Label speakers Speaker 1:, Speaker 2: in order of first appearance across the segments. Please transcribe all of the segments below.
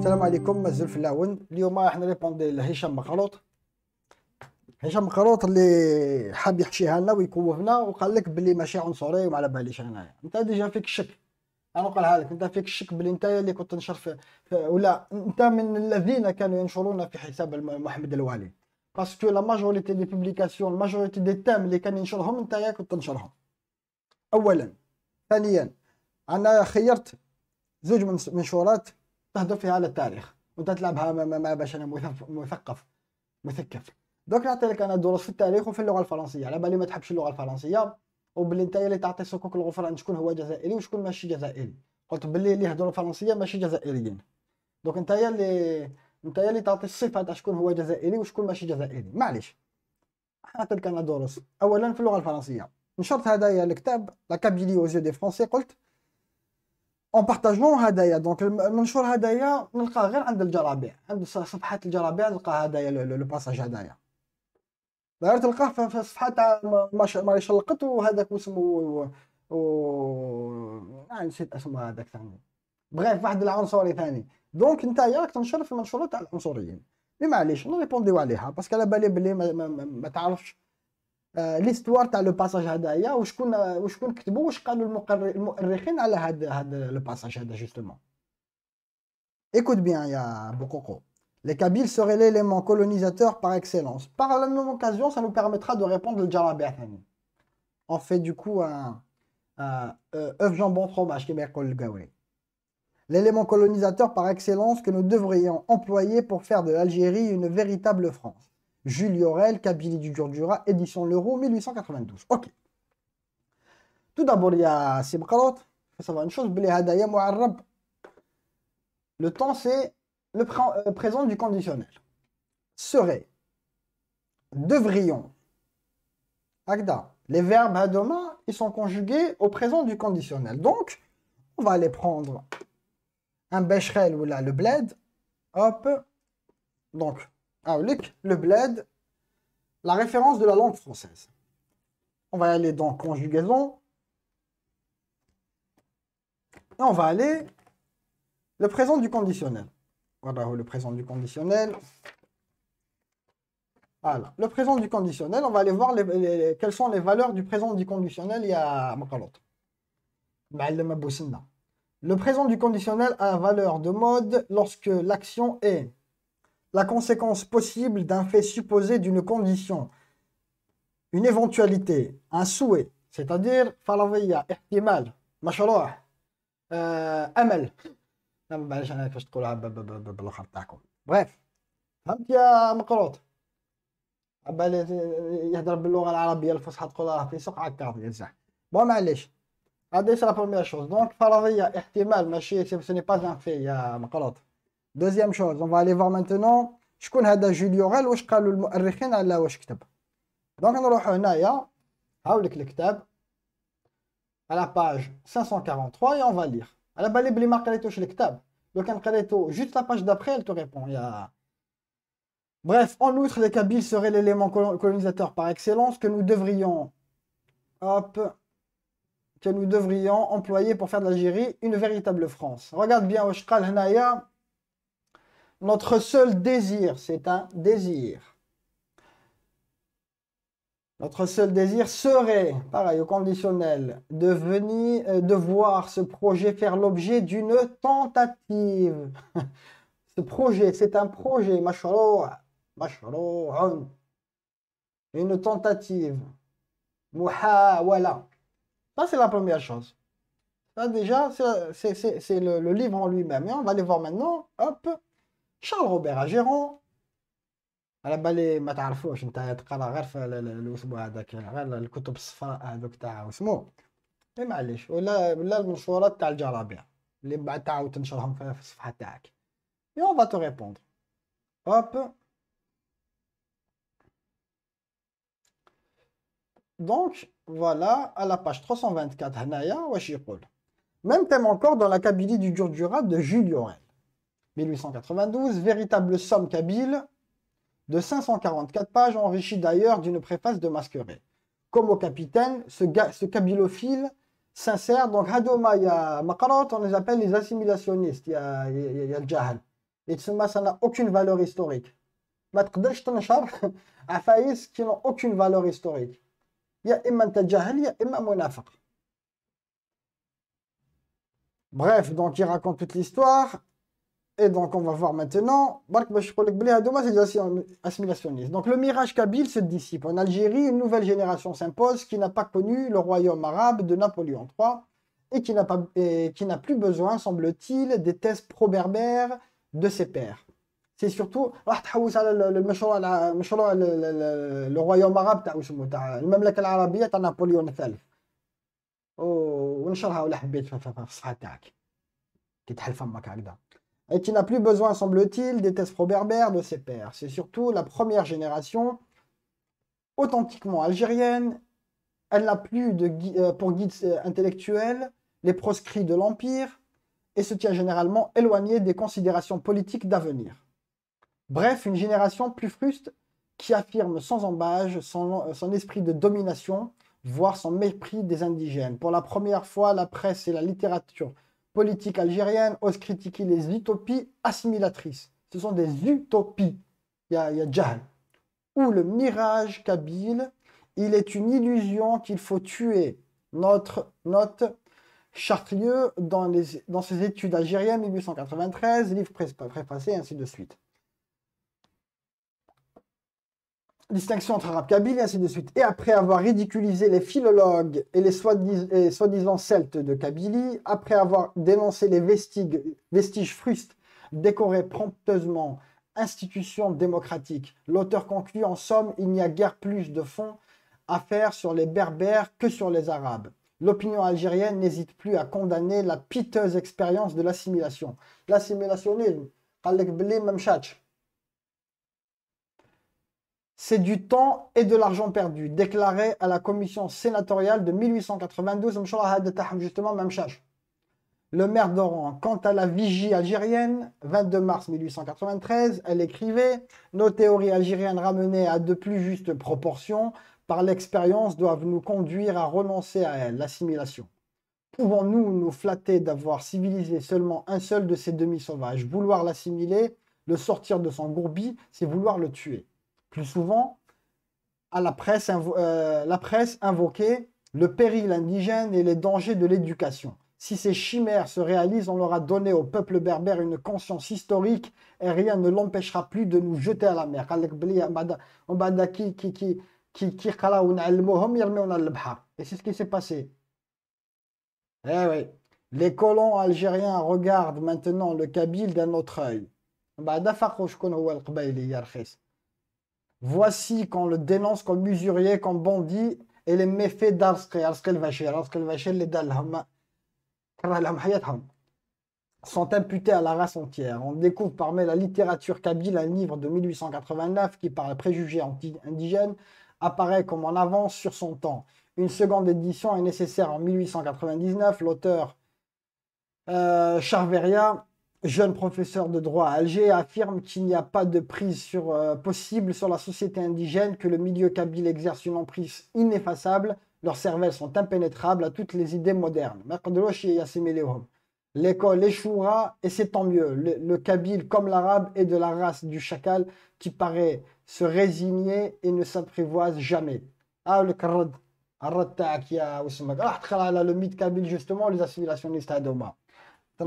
Speaker 1: السلام عليكم مازال في اللاون. اليوم راح نريبوندي لهشام مقروط. هشام مقروط اللي حاب يحشيها لنا ويكوفنا وقال لك بلي ماشي عنصري وما على باليش انايا. انت ديجا فيك الشك، انا نقولها لك، انت فيك الشك بلي انت اللي كنت تنشر ولا انت من الذين كانوا ينشرون في حساب محمد الوالي، باسكو لا ماجوريتي دي بوبليكاسيون، ماجوريتي دي تام اللي كان ينشرهم انت كنت تنشرهم. اولا. ثانيا، انا خيرت زوج من منشورات تهدف فيها على التاريخ وانت تلعبها ما باش انا مثقف. دوك نعطي لك انا دروس في التاريخ وفي اللغه الفرنسيه، على بالي ما تحبش اللغه الفرنسيه وباللي انت اللي تعطي صكوك الغفران شكون هو جزائري وشكون ماشي جزائري. قلت باللي اللي يهضروا الفرنسيه ماشي جزائريين، دوك انت اللي تعطي الصفه تاع شكون هو جزائري وشكون ماشي جزائري. معليش، نعطي لك انا دروس. اولا في اللغه الفرنسيه نشرت هدايا الكتاب لا كابيلي او دي فرونسي، قلت اون بارطاجون هدايا. دونك المنشور هدايا نلقاه غير عند الجرابيع، عند صفحات الجرابيع نلقى هدايا لو باساج هدايا، غير تلقاه في الصفحه تاع ماري شلقت وهذاك واسمه نسيت اسمه هذاك ثاني، بغيت واحد العنصري ثاني. دونك انت راك تنشر في المنشورات تاع العنصريين. مي معليش نريبونديو عليها باسكو على بالي بلي ما تعرفش ليستوار تاع لو باساج هدايا وشكون كتبوا واش قالوا المؤرخين على هذا لو باساج هذا جوستومون. Écoute bien, ya Bokoko. Les Kabyles seraient l'élément colonisateur par excellence. Par la même occasion, ça nous permettra de répondre le Djarabia. On fait du coup un œuf jambon fromage qui est le gaoui. L'élément colonisateur par excellence que nous devrions employer pour faire de l'Algérie une véritable France. Jules Yorel, Kabylie du Djurdjura, édition L'Euro, 1892. Ok. Tout d'abord, il y a Sibkarot. Il faut savoir une chose, Bili Hadaya Mu'arrab. Le temps, c'est le présent du conditionnel. Serait, devrions. Agda. Les verbes hadoma, ils sont conjugués au présent du conditionnel. Donc, on va aller prendre un becherel ou là, le bled. Hop. Donc, le bled, la référence de la langue française. On va aller dans conjugaison. Et on va aller le présent du conditionnel. Voilà le présent du conditionnel. Voilà, le présent du conditionnel, on va aller voir quelles sont les valeurs du présent du conditionnel. Il y a le présent du conditionnel a la valeur de mode lorsque l'action est la conséquence possible d'un fait supposé d'une condition, une éventualité, un souhait, c'est-à-dire falavia, ihtimal, mashroh, amal. Bref, فهمت يا مقروط؟ عبالي يهضر باللغه العربيه الفصحى تقولها في سوق عكاظ يزح. بون معليش، هذه سي لا بروميير شوز. دونك فرضيه احتمال ماشي سي ني با ان في يا مقروط. دوزيام شوز اون فالي فوار مانتونون شكون هذا جول يوريل واش قالوا المؤرخين على واش كتب. دونك نروحوا هنايا هاولك الكتاب على باج 543 et on va lire. على بالي بلي ما قريتوش الكتاب، لو كان قريتو جوست لا باج دابري elle te répond يا. Bref, en outre, les Kabyles seraient l'élément colonisateur par excellence que nous devrions employer pour faire de l'Algérie une véritable France. Regarde bien, Oshkal Hanaya, notre seul désir, c'est un désir. Notre seul désir serait, pareil au conditionnel, de voir ce projet faire l'objet d'une tentative. Ce projet, c'est un projet, mashroua. Une tentative. Muhawala. Ça, c'est la première chose. Ça, déjà, c'est le livre en lui-même. Et on va aller voir maintenant. Hop. Charles Robert Agéron. على بالي ما تعرفوش انت تقرا غير في الاسبوع هذاك غير الكتب الصفراء هذوك تاع اسمو. اي معليش، ولا المنشورات تاع الجرابيع اللي بعد تعاود تنشرهم في الصفحه تاعك. Et on va te répondre. Hop. Donc, voilà, à la page 324, Hanaya, même thème encore dans la Kabylie du Djurdjura de Jules Yorel. 1892, véritable somme kabyle de 544 pages, enrichie d'ailleurs d'une préface de Masqueret. Comme au capitaine, ce kabylophile sincère, donc Hadoma, il y a Makarot, on les appelle les assimilationnistes, il y a Djahal. Et ça n'a aucune valeur historique. ما تقدرش تنشر عفايس qui n'ont aucune valeur historique. يا إما أنت جاهل يا إما منافق. Bref, donc il raconte toute l'histoire. Et donc on va voir maintenant. Donc le mirage kabyle se dissipe. En Algérie, une nouvelle génération s'impose qui n'a pas connu le royaume arabe de Napoléon III et qui n'a plus besoin, semble-t-il, des thèses pro-berbères de ses pairs. C'est surtout le royaume arabe المملكة العربية تاع نابليون الثالث ونشرها ولا حبيت في الصفحة تاعك كي تحل فمك هكذا et qui n'a plus besoin, semble-t-il, des thèses pro-berbères de ses pairs. C'est surtout la première génération authentiquement algérienne. Elle n'a plus pour guide intellectuel les proscrits de l'Empire et se tient généralement éloignée des considérations politiques d'avenir. Bref, une génération plus fruste qui affirme sans embâche son esprit de domination, voire son mépris des indigènes. Pour la première fois, la presse et la littérature politique algérienne osent critiquer les utopies assimilatrices. Ce sont des utopies. Il y a Jahl. Ou le mirage kabyle, il est une illusion qu'il faut tuer. Note Chartrieux dans ses études algériennes 1893, livre préfacé, ainsi de suite. Distinction entre arabe kabyle et ainsi de suite. Et après avoir ridiculisé les philologues et les soi-disant celtes de Kabylie, après avoir dénoncé les vestiges frustes, décoré prompteusement institutions démocratiques, l'auteur conclut en somme, il n'y a guère plus de fond à faire sur les berbères que sur les arabes. L'opinion algérienne n'hésite plus à condamner la piteuse expérience de l'assimilation. L'assimilationnisme, c'est du temps et de l'argent perdu, déclaré à la commission sénatoriale de 1892, justement, le maire d'Oran. Quant à la vigie algérienne, 22 mars 1893, elle écrivait « Nos théories algériennes ramenées à de plus justes proportions par l'expérience doivent nous conduire à renoncer à elle, l'assimilation. Pouvons-nous nous flatter d'avoir civilisé seulement un seul de ces demi-sauvages? Vouloir l'assimiler, le sortir de son gourbi, c'est vouloir le tuer. » Plus souvent, la presse invoquait le péril indigène et les dangers de l'éducation. Si ces chimères se réalisent, on aura donné au peuple berbère une conscience historique et rien ne l'empêchera plus de nous jeter à la mer. Et c'est ce qui s'est passé. Eh oui. Les colons algériens regardent maintenant le Kabyle d'un autre œil. Voici qu'on le dénonce comme usurier, comme bandit, et les méfaits d'Arskri sont imputés à la race entière. On découvre parmi la littérature kabyle un livre de 1889 qui, par préjugés anti-indigènes, apparaît comme en avance sur son temps. Une seconde édition est nécessaire en 1899. L'auteur Charveria, jeune professeur de droit à Alger, affirme qu'il n'y a pas de prise possible sur la société indigène, que le milieu kabyle exerce une emprise ineffaçable, leurs cervelles sont impénétrables à toutes les idées modernes. L'école échouera et c'est tant mieux. Le kabyle, comme l'arabe, est de la race du chacal qui paraît se résigner et ne s'apprivoise jamais. Ah, le karad. Le mythe kabyle, justement, les assimilationnistes à Doma. Ils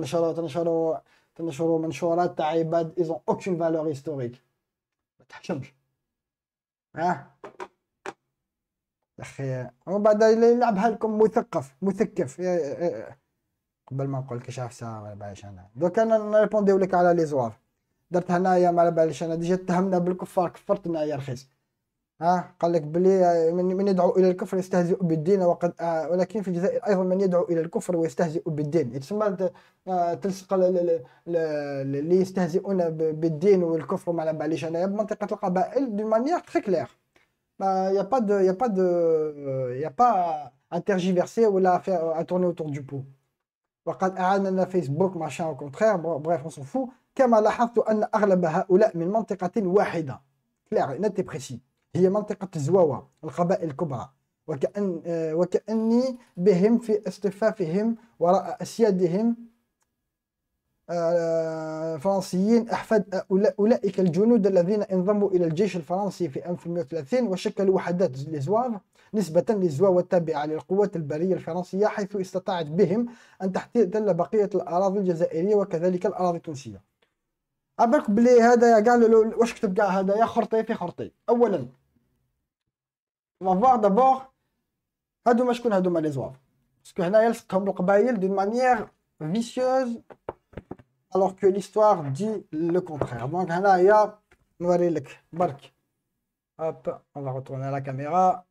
Speaker 1: n'ont aucune valeur historique. وبعد يلعبها لكم مثقف قبل ما نقول لك اش عفسه ما باليش انا دوك انا نريبونديو لك على لي زوار درت هنايا ما باليش انا ديجا اتهمنا بالكفار كفرتنا يا رخيص قال لك بلي من يدعو الى الكفر يستهزئ بالدين ولكن في الجزائر ايضا من يدعو الى الكفر ويستهزئ بالدين تسمى تلصق اللي يستهزئون بالدين والكفر ما باليش انا بمنطقه القبائل دون مانيير تري كلير. Il n'y a pas à tergiverser ou à tourner autour du pot. وقد أعاننا فيسبوك machin au contraire, bref on s'en fout. كما لاحظت أن أغلب هؤلاء من منطقة واحدة clair net et précis هي منطقة الزواوة القبائل الكبرى وكأني بهم في اصطفافهم وراء أسيادهم فرنسيين أحفاد أولئك الجنود الذين انضموا إلى الجيش الفرنسي في 1830 وشكلوا وحدات لزواف نسبة للزواوة التابعة للقوات البرية الفرنسية، حيث استطاعت بهم أن تحتل بقية الأراضي الجزائرية وكذلك الأراضي التونسية. عبالك بلي هذا كاع واش كتب كاع هذايا خرطي في خرطي. أولا لافوار دابور هادوما شكون هادوما لي زواف، باسكو هنايا لصقهم القبايل دون مانيير فيسيوز alors que l'histoire dit le contraire. Donc هنايا نوري لك برك. Hop, on va retourner à la caméra.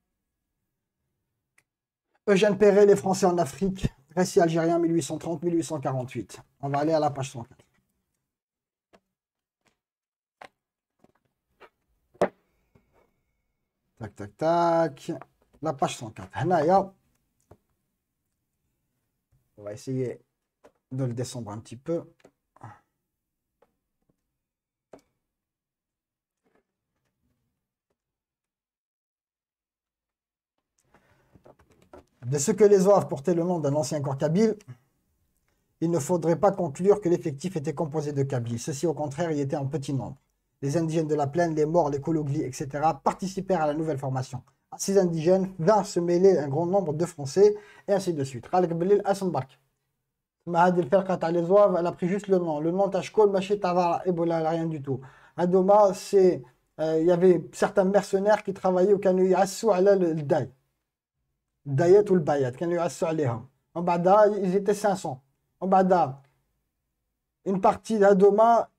Speaker 1: Eugène Perret, les Français en Afrique, récit algérien 1830-1848. On va aller à la page 104. Tac, tac, tac. La page 104. هنايا on va essayer de le descendre un petit peu. De ce que les Zouaves portaient le nom d'un ancien corps kabyle, il ne faudrait pas conclure que l'effectif était composé de Kabyles. Ceux-ci, au contraire, y étaient en petit nombre. Les indigènes de la plaine, les Maures, les Kologlis, etc. participèrent à la nouvelle formation. À ces indigènes vinrent se mêler un grand nombre de Français, et ainsi de suite. Les Zouaves, elle a pris juste le nom. Le nom Tashkol, Maché Tavara, Ebola, rien du tout. Adoma, c'est... Il y avait certains mercenaires qui travaillaient au Kanu Yassou ala le Daï. Dayat ou le Bayat, Kanu Yassou alayham. En Bada, ils étaient 500. En Bada, une partie d'Adoma,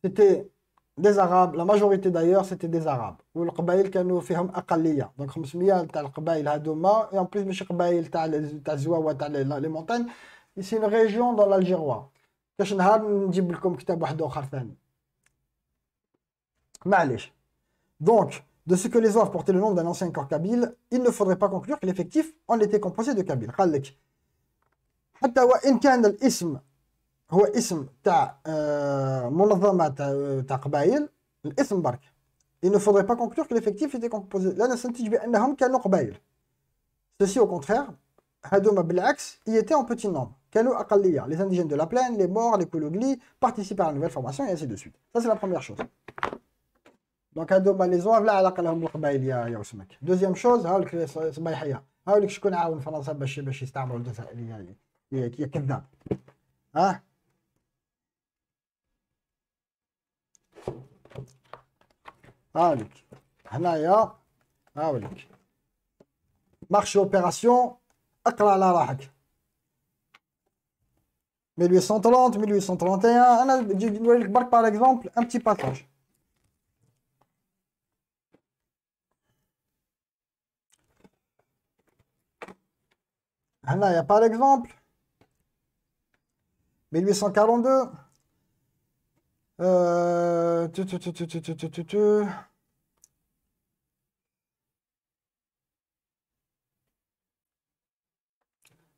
Speaker 1: c'était des Arabes. La majorité d'ailleurs, c'était des Arabes. Ou le Qabaïl, Kanu fiham aqalliya. Donc, 500 t'as le Qabaïl Adoma, et en plus, Michel Qabaïl, t'as Zouawa, t'as les montagnes. C'est une région dans l'Algérois. كاش نهار نجيب لكم كتاب واحد اخر ثاني. معليش. Donc, de ce que les Zouaves portaient le nom d'un ancien corps kabyle, il ne faudrait pas conclure que l'effectif en était composé de Kabyles. قال لك حتى وإن كان الاسم هو اسم تاع منظمة تاع قبائل، الاسم برك. Il ne faudrait pas conclure que l'effectif était composé. لا نستنتج بأنهم كانوا قبائل. Ceci au contraire, هادوما بالعكس, y étaient en petit nombre. كانوا أقلية. Les indigènes de la plaine, les Maures, les Kologlis participent à la nouvelle formation et ainsi de suite. Ça c'est la première chose. Donc هادوما les Zouaves لا علاقة لهم بالقبائل يا وسمك. Deuxième chose, هاولك صبايحية. هاولك شكون عاون فرنسا باش يستعمروا الجزائر يا كذاب. ها؟ هاولك. هنايا هاولك. Marché opération. اقرا على راحك. 1830 1831 انا نجي نوري لك برك باغ اكزومبل ان بتي باساج. هنايا باغ اكزومبل 1842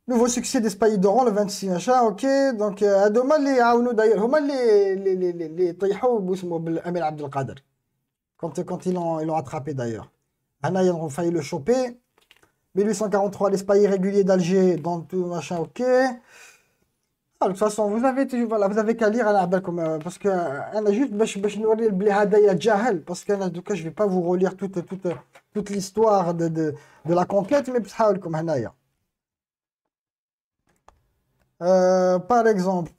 Speaker 1: Nouveau succès des Spahis d'Oran le 26 machin, ok. Donc, هادوما اللي عاونوا d'ailleurs, هما اللي طيحوا باسمه بالأمير عبد القادر. Quand ils l'ont attrapé d'ailleurs. هنايا ils ont failli le choper. 1843, les Spahis réguliers d'Alger, dans tout machin, ok. Ah, de toute façon, vous avez qu'à lire à la parce que juste باش نوري بلي هذايا جاهل, parce que دوكا je vais pas vous relire toute l'histoire de la conquête, mais بصحة لكم هنايا. Par exemple,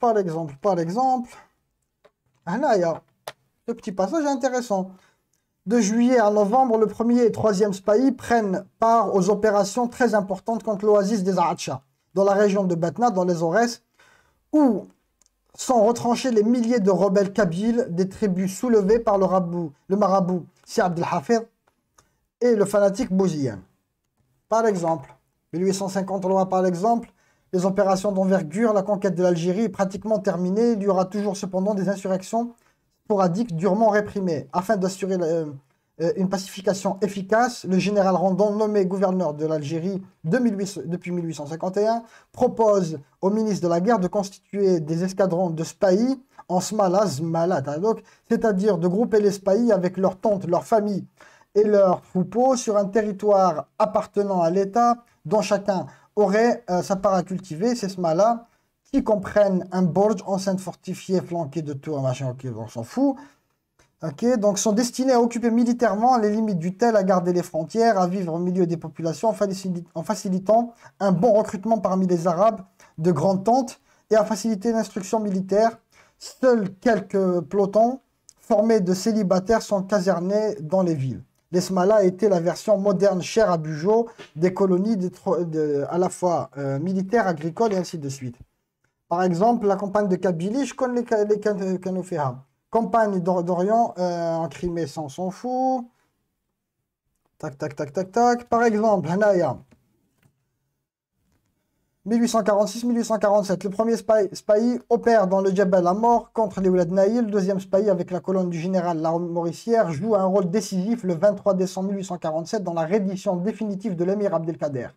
Speaker 1: هنايا, ce petit passage est intéressant. De juillet à novembre, le 1er et 3e Spahis prennent part aux opérations très importantes contre l'oasis des Aracha, dans la région de Batna, dans les Aurès, où sont retranchés les milliers de rebelles kabyles des tribus soulevées par le marabout Si Abdel Hafid et le fanatique Bouziane. Par exemple, 1853 par exemple, les opérations d'envergure, la conquête de l'Algérie est pratiquement terminée. Il y aura toujours cependant des insurrections sporadiques durement réprimées. Afin d'assurer une pacification efficace, le général Randon, nommé gouverneur de l'Algérie depuis 1851, propose au ministre de la Guerre de constituer des escadrons de Spahis en Smala, c'est-à-dire de grouper les Spahis avec leurs tentes, leurs familles et leurs troupeaux sur un territoire appartenant à l'État dont chacun aurait sa part à cultiver. C'est Smala qui comprennent un Borj, enceinte fortifiée, flanquée de tours, machin, ok, on s'en fout. Ok, donc sont destinés à occuper militairement les limites du tel, à garder les frontières, à vivre au milieu des populations, en facilitant un bon recrutement parmi les Arabes de grande tente et à faciliter l'instruction militaire. Seuls quelques pelotons formés de célibataires sont casernés dans les villes. L'Esmala était la version moderne, chère à Bugeaud, des colonies à la fois militaires, agricoles et ainsi de suite. Par exemple, la campagne de Kabylie, je connais les Canoféa. Campagne d'Orient en Crimée, ça on s'en fout. Tac, tac, tac, tac, tac. Par exemple, Hanaya. 1846-1847, le premier spahi opère dans le Djebel à mort contre les Oulad Naïl. Le deuxième spahi, avec la colonne du général La Mauricière, joue un rôle décisif le 23 décembre 1847 dans la reddition définitive de l'émir Abdelkader,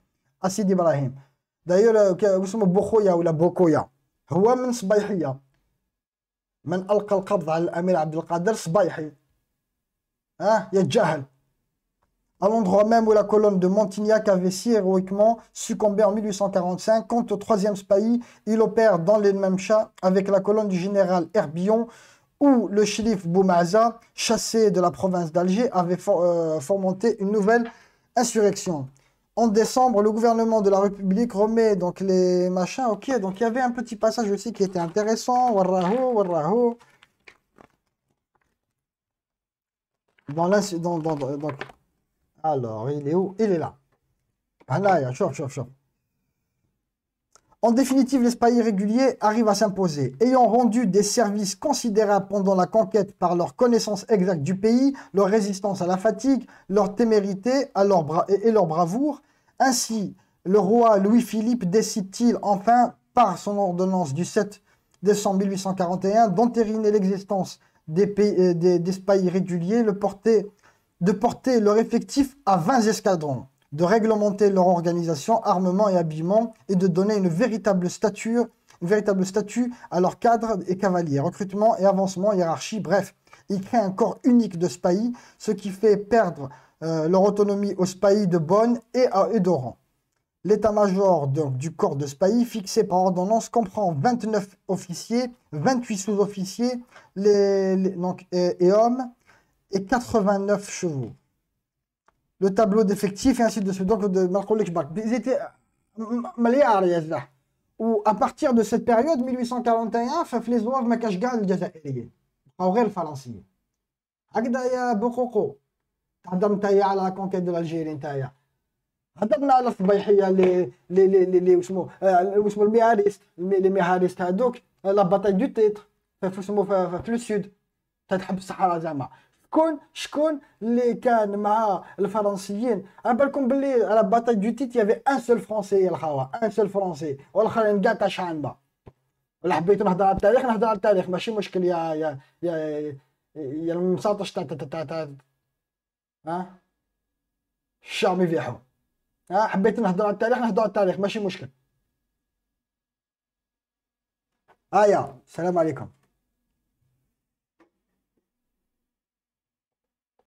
Speaker 1: Assid Ibrahim. D'ailleurs, vous savez, Bokhoya ou la Bokoya, هو من صبيحية من ألقى القبض على الأمير عبد القادر صبيحي يتجاهل. À l'endroit même où la colonne de Montignac avait si héroïquement succombé en 1845. Quant au troisième spahi, il opère dans les mêmes chats avec la colonne du général Herbillon, où le shérif Boumaza, chassé de la province d'Alger, avait fomenté une nouvelle insurrection. En décembre, le gouvernement de la République remet donc les machins. Ok, donc il y avait un petit passage aussi qui était intéressant. Warraho, warraho. Alors, il est où? Il est là. En définitive, les spahis réguliers arrivent à s'imposer. Ayant rendu des services considérables pendant la conquête par leur connaissance exacte du pays, leur résistance à la fatigue, leur témérité et leur bravoure, ainsi, le roi Louis-Philippe décide-t-il enfin, par son ordonnance du 7 décembre 1841, d'entériner l'existence des spahis réguliers, de porter leur effectif à 20 escadrons, de réglementer leur organisation, armement et habillement, et de donner une véritable statut à leurs cadres et cavaliers, recrutement et avancement, hiérarchie, bref. Il crée un corps unique de spahis, ce qui fait perdre leur autonomie aux spahis de Bonn et d'Oran. L'état-major du corps de spahis, fixé par ordonnance, comprend 29 officiers, 28 sous-officiers et hommes, et 89 chevaux. Le tableau d'effectifs et ainsi de suite. Donc, ils étaient milliards. Ou à partir de cette période, 1841, les Zouaves ما كاش كاع الجزائريين بقاو غير الفرنسيين. هكذا يا بوقوقو تهضر نتايا على كونكيت دو الجيري نتايا. هضرنا على الصبيحيه اللي واسمو الميهاريست هذوك لا باتاي دو تيتر في لو سود تتحب الصحراء زعما. شكون اللي كان مع الفرنسيين؟ على بالكم باللي على باتاي دو تيت يافي ان سول فرونسي الخوا ان سول فرونسي والاخرين كاع تاع شعنبه. ولا حبيت نهضر على التاريخ نهضر على التاريخ ماشي مشكل يا المساطش تاع الشامي فيحو. حبيت نهضر على التاريخ نهضر على التاريخ ماشي مشكل. السلام عليكم.